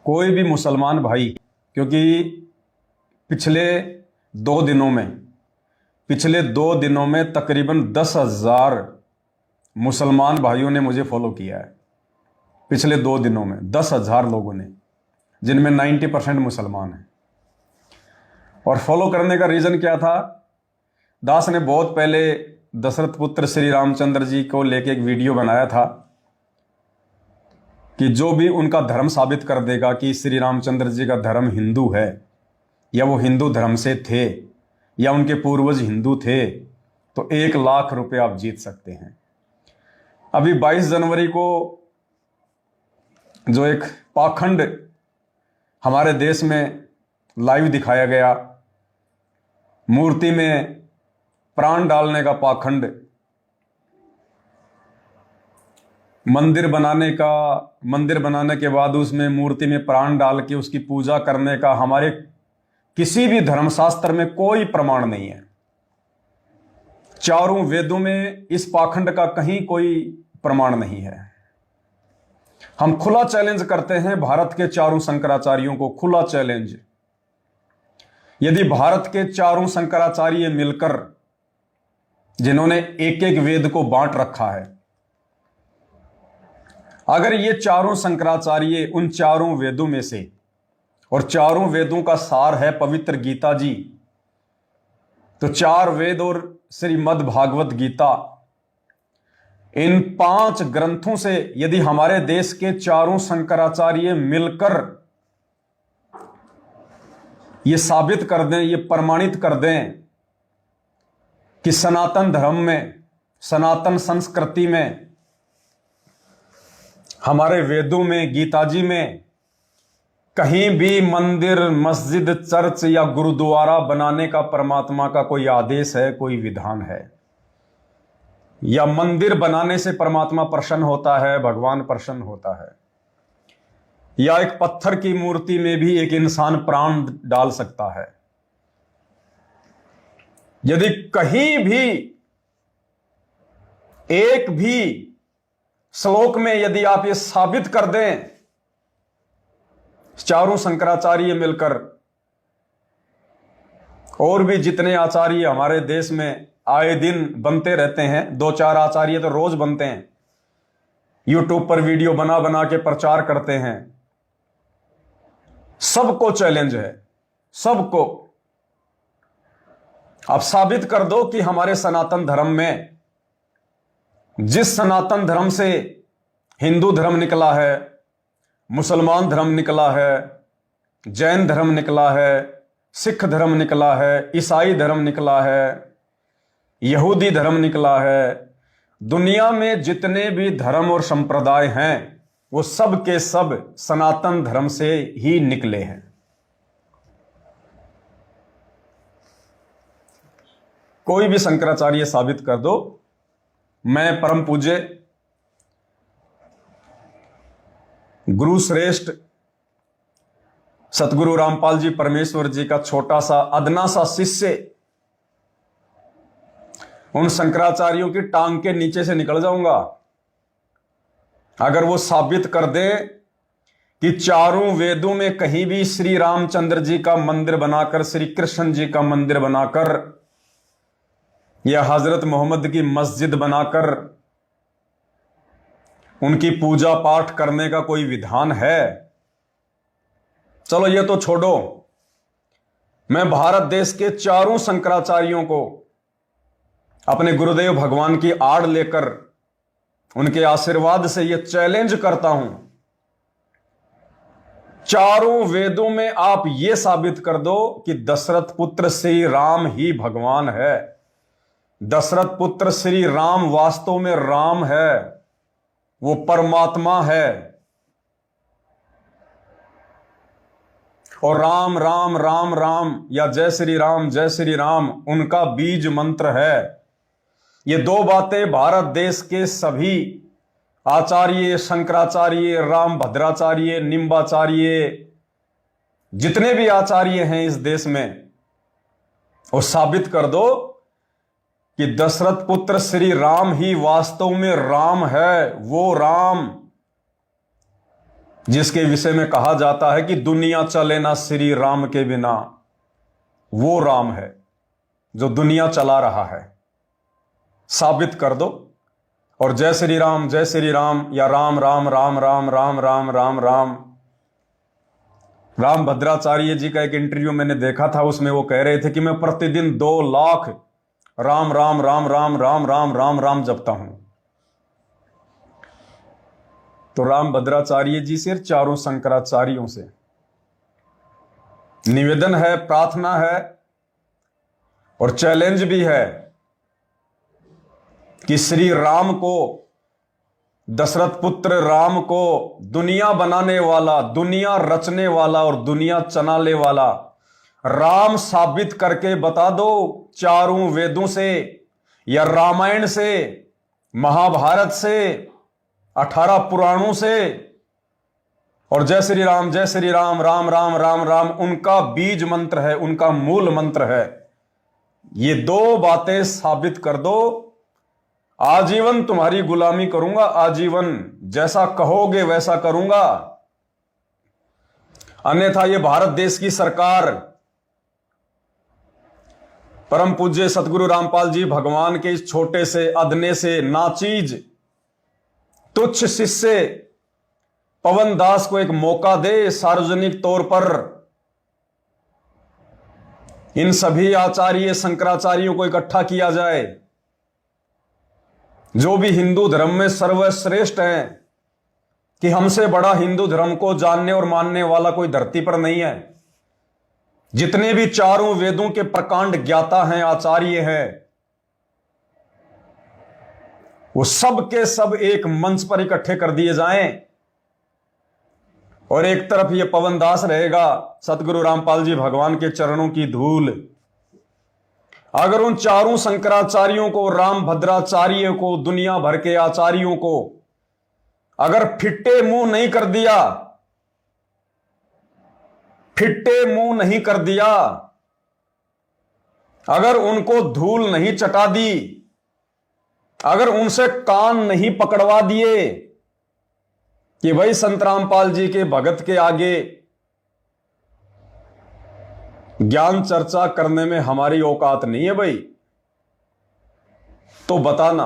कोई भी मुसलमान भाई, क्योंकि पिछले 2 दिनों में तकरीबन 10,000 मुसलमान भाइयों ने मुझे फॉलो किया है। पिछले 2 दिनों में 10,000 लोगों ने, जिनमें 90% मुसलमान हैं। और फॉलो करने का रीज़न क्या था? दास ने बहुत पहले दशरथ पुत्र श्री रामचंद्र जी को लेके एक वीडियो बनाया था कि जो भी उनका धर्म साबित कर देगा कि श्री रामचंद्र जी का धर्म हिंदू है, या वो हिंदू धर्म से थे, या उनके पूर्वज हिंदू थे, तो 1,00,000 रुपये आप जीत सकते हैं। अभी 22 जनवरी को जो एक पाखंड हमारे देश में लाइव दिखाया गया, मूर्ति में प्राण डालने का पाखंड, मंदिर बनाने के बाद उसमें मूर्ति में प्राण डाल के उसकी पूजा करने का हमारे किसी भी धर्मशास्त्र में कोई प्रमाण नहीं है। चारों वेदों में इस पाखंड का कहीं कोई प्रमाण नहीं है। हम खुला चैलेंज करते हैं भारत के चारों शंकराचार्यों को, खुला चैलेंज। यदि भारत के चारों शंकराचार्य मिलकर, जिन्होंने एक एक वेद को बांट रखा है, अगर ये चारों शंकराचार्य उन चारों वेदों में से, और चारों वेदों का सार है पवित्र गीता जी, तो 4 वेद और श्रीमद् भागवत गीता, इन 5 ग्रंथों से यदि हमारे देश के चारों शंकराचार्य मिलकर ये साबित कर दें, ये प्रमाणित कर दें कि सनातन धर्म में, सनातन संस्कृति में, हमारे वेदों में, गीता जी में कहीं भी मंदिर, मस्जिद, चर्च या गुरुद्वारा बनाने का परमात्मा का कोई आदेश है, कोई विधान है, या मंदिर बनाने से परमात्मा प्रसन्न होता है, भगवान प्रसन्न होता है, या एक पत्थर की मूर्ति में भी एक इंसान प्राण डाल सकता है, यदि कहीं भी एक भी श्लोक में यदि आप ये साबित कर दें, चारों शंकराचार्य मिलकर, और भी जितने आचार्य हमारे देश में आए दिन बनते रहते हैं, 2-4 आचार्य तो रोज बनते हैं, यूट्यूब पर वीडियो बना बना के प्रचार करते हैं, सबको चैलेंज है, सबको। आप साबित कर दो कि हमारे सनातन धर्म में, जिस सनातन धर्म से हिंदू धर्म निकला है, मुसलमान धर्म निकला है, जैन धर्म निकला है, सिख धर्म निकला है, ईसाई धर्म निकला है, यहूदी धर्म निकला है, दुनिया में जितने भी धर्म और संप्रदाय हैं वो सब के सब सनातन धर्म से ही निकले हैं। कोई भी शंकराचार्य साबित कर दो। मैं परम पूज्य गुरु श्रेष्ठ सतगुरु रामपाल जी परमेश्वर जी का छोटा सा अदना सा शिष्य उन शंकराचार्यों की टांग के नीचे से निकल जाऊंगा अगर वो साबित कर दे कि चारों वेदों में कहीं भी श्री रामचंद्र जी का मंदिर बनाकर, श्री कृष्ण जी का मंदिर बनाकर, या हजरत मोहम्मद की मस्जिद बनाकर उनकी पूजा पाठ करने का कोई विधान है। चलो ये तो छोड़ो, मैं भारत देश के चारों शंकराचार्यों को अपने गुरुदेव भगवान की आड़ लेकर उनके आशीर्वाद से यह चैलेंज करता हूं, चारों वेदों में आप यह साबित कर दो कि दशरथ पुत्र श्री राम ही भगवान है। दशरथ पुत्र श्री राम वास्तव में राम है, वो परमात्मा है। और राम राम राम राम या जय श्री राम उनका बीज मंत्र है। ये 2 बातें भारत देश के सभी आचार्य, शंकराचार्य, राम भद्राचार्य, निम्बाचार्य, जितने भी आचार्य हैं इस देश में, वो साबित कर दो कि दशरथ पुत्र श्री राम ही वास्तव में राम है। वो राम जिसके विषय में कहा जाता है कि दुनिया चले ना श्री राम के बिना, वो राम है जो दुनिया चला रहा है। साबित कर दो। और जय श्री राम या राम राम राम राम राम राम राम राम। राम भद्राचार्य जी का एक इंटरव्यू मैंने देखा था, उसमें वो कह रहे थे कि मैं प्रतिदिन 2 लाख राम राम राम राम राम राम राम राम जपता हूं। तो राम भद्राचार्य जी से, चारों शंकराचार्यों से निवेदन है, प्रार्थना है और चैलेंज भी है कि श्री राम को, दशरथ पुत्र राम को दुनिया बनाने वाला, दुनिया रचने वाला और दुनिया चलाने वाला राम साबित करके बता दो। चारों वेदों से या रामायण से, महाभारत से, 18 पुराणों से। और जय श्री राम राम राम राम राम उनका बीज मंत्र है, उनका मूल मंत्र है। ये 2 बातें साबित कर दो, आजीवन तुम्हारी गुलामी करूंगा, आजीवन जैसा कहोगे वैसा करूंगा। अन्यथा ये भारत देश की सरकार परम पूज्य सतगुरु रामपाल जी भगवान के इस छोटे से, अदने से, नाचीज, तुच्छ शिष्य पवन दास को एक मौका दे, सार्वजनिक तौर पर इन सभी आचार्य शंकराचार्यों को इकट्ठा किया जाए, जो भी हिंदू धर्म में सर्वश्रेष्ठ हैं, कि हमसे बड़ा हिंदू धर्म को जानने और मानने वाला कोई धरती पर नहीं है। जितने भी चारों वेदों के प्रकांड ज्ञाता हैं, आचार्य हैं, वो सब के सब एक मंच पर इकट्ठे कर दिए जाएं। और एक तरफ ये पवन दास रहेगा, सतगुरु रामपाल जी भगवान के चरणों की धूल। अगर उन चारों शंकराचार्यों को, राम भद्राचार्य को, दुनिया भर के आचार्यों को अगर फिट्टे मुंह नहीं कर दिया, फिट्टे मुंह नहीं कर दिया, अगर उनको धूल नहीं चटा दी, अगर उनसे कान नहीं पकड़वा दिए कि भाई संत रामपाल जी के भगत के आगे ज्ञान चर्चा करने में हमारी औकात नहीं है भाई, तो बताना,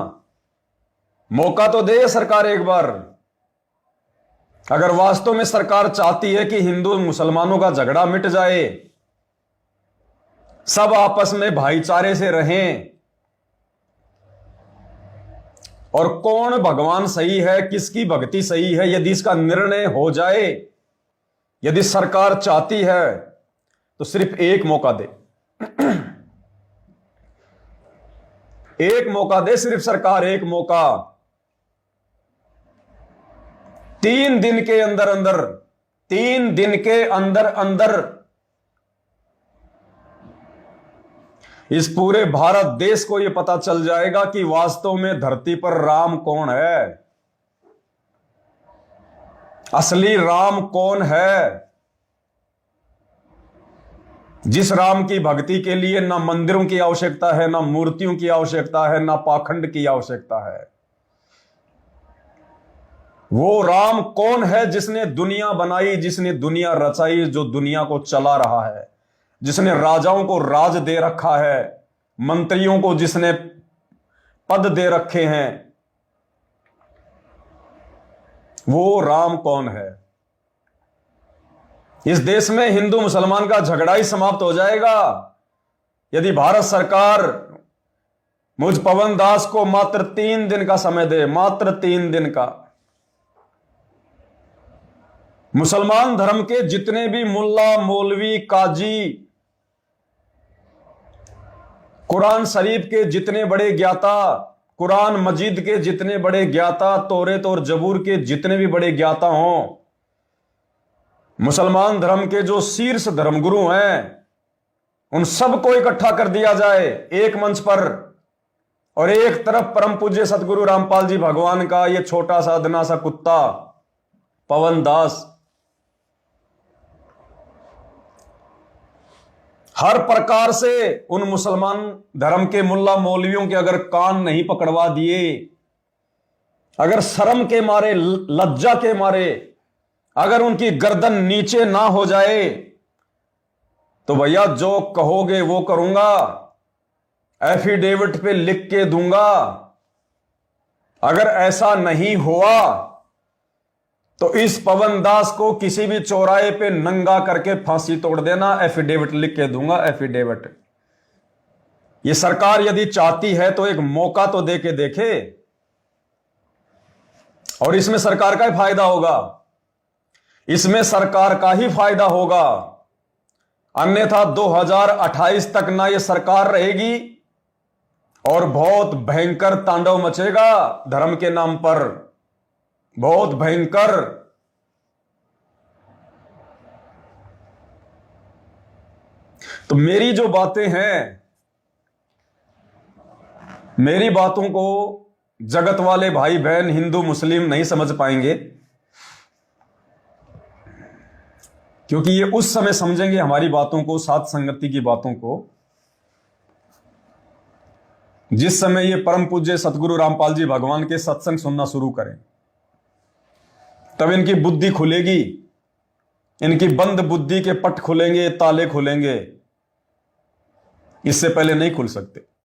मौका तो दे सरकार एक बार। अगर वास्तव में सरकार चाहती है कि हिंदू मुसलमानों का झगड़ा मिट जाए, सब आपस में भाईचारे से रहें, और कौन भगवान सही है, किसकी भक्ति सही है, यदि इसका निर्णय हो जाए, यदि सरकार चाहती है, तो सिर्फ एक मौका दे, एक मौका दे सिर्फ सरकार, एक मौका। 3 दिन के अंदर अंदर, 3 दिन के अंदर अंदर इस पूरे भारत देश को यह पता चल जाएगा कि वास्तव में धरती पर राम कौन है, असली राम कौन है। जिस राम की भक्ति के लिए ना मंदिरों की आवश्यकता है, ना मूर्तियों की आवश्यकता है, ना पाखंड की आवश्यकता है। वो राम कौन है जिसने दुनिया बनाई, जिसने दुनिया रचाई, जो दुनिया को चला रहा है, जिसने राजाओं को राज दे रखा है, मंत्रियों को जिसने पद दे रखे हैं, वो राम कौन है। इस देश में हिंदू मुसलमान का झगड़ा ही समाप्त हो जाएगा यदि भारत सरकार मुझ पवन दास को मात्र 3 दिन का समय दे, मात्र 3 दिन का। मुसलमान धर्म के जितने भी मुल्ला, मौलवी, काजी, कुरान शरीफ के जितने बड़े ज्ञाता, कुरान मजीद के जितने बड़े ज्ञाता, तौरेत और जबूर के जितने भी बड़े ज्ञाता हों, मुसलमान धर्म के जो शीर्ष धर्मगुरु हैं, उन सबको इकट्ठा कर दिया जाए एक मंच पर। और एक तरफ परम पूज्य सतगुरु रामपाल जी भगवान का ये छोटा सा अदना सा कुत्ता पवन दास हर प्रकार से उन मुसलमान धर्म के मुल्ला मौलवियों के अगर कान नहीं पकड़वा दिए, अगर शर्म के मारे, लज्जा के मारे अगर उनकी गर्दन नीचे ना हो जाए तो भैया जो कहोगे वो करूंगा, एफिडेविट पे लिख के दूंगा। अगर ऐसा नहीं हुआ तो इस पवन दास को किसी भी चौराहे पे नंगा करके फांसी तोड़ देना, एफिडेविट लिख के दूंगा, एफिडेविट। ये सरकार यदि चाहती है तो एक मौका तो दे के देखे, और इसमें सरकार का ही फायदा होगा, इसमें सरकार का ही फायदा होगा। अन्यथा 2028 तक ना ये सरकार रहेगी और बहुत भयंकर तांडव मचेगा धर्म के नाम पर, बहुत भयंकर। तो मेरी जो बातें हैं, मेरी बातों को जगत वाले भाई बहन हिंदू मुस्लिम नहीं समझ पाएंगे, क्योंकि ये उस समय समझेंगे हमारी बातों को, सात संगति की बातों को, जिस समय ये परम पूज्य सतगुरु रामपाल जी भगवान के सत्संग सुनना शुरू करें। तब इनकी बुद्धि खुलेगी, इनकी बंद बुद्धि के पट खुलेंगे, ताले खुलेंगे, इससे पहले नहीं खुल सकते।